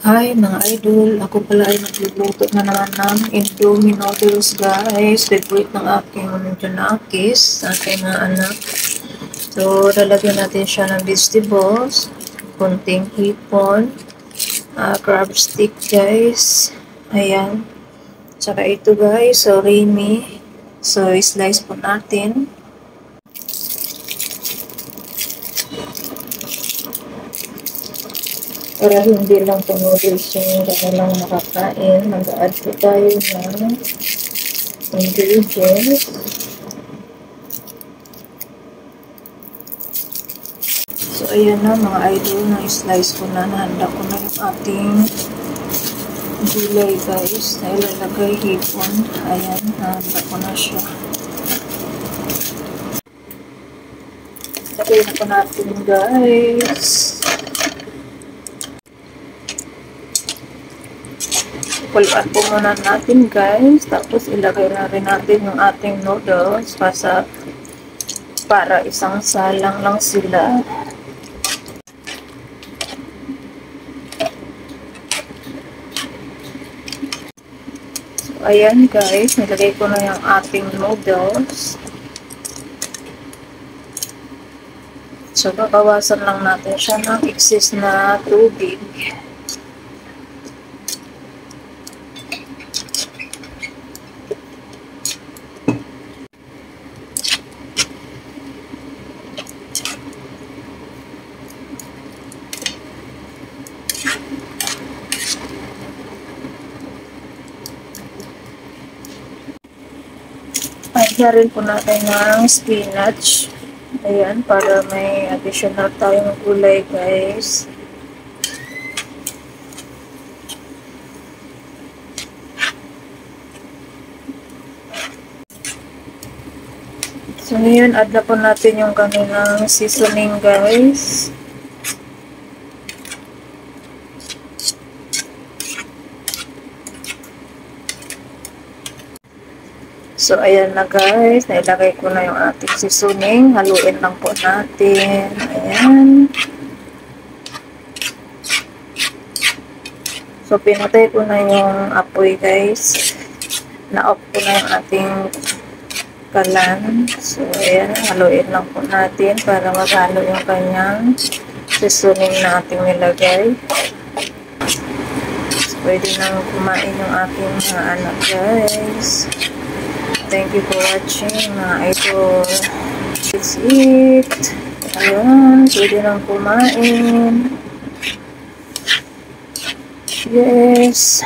Hi mga idol, ako pala ay nagluluto na naman ng Indomie noodles guys. Favorite ng aking Junakis, aking mga anak. So, lalagyan natin siya ng vegetables, kunting hipon, crab stick guys. Ayan. Tsaka ito guys, so rimi. So, slice po natin. Para hindi lang po noodles yung kanilang makakain, mag-add po tayo ng ingredients. So, ayan na mga idol, na-slice ko na, nahanda ko na yung ating gulay guys, na ilalagay hipon. Ayan, nahanda ko na siya. Lagay na po natin guys. Pulutan po muna natin guys, tapos ilagay na rin natin yung ating noodles para isang salang lang sila. So ayan guys, nilagay ko na yung ating noodles. So babawasan lang natin siya ng excess na tubig. Lagyan rin po natin ng spinach. Ayan, para may additional tayong gulay guys. So ngayon, add na po natin yung kanilang seasoning guys. So, ayan na guys. Nailagay ko na yung ating seasoning. Haluin lang po natin. Ayan. So, pinatay ko na yung apoy guys. Na-off ko na yung ating kalan. So, ayan. Haluin lang po natin para maghalo yung kanyang seasoning na ating nilagay. So, pwede nang kumain yung aking mga anak guys. Thank you for watching mga idol. That's it. Ayan, pwede nang kumain. Yes.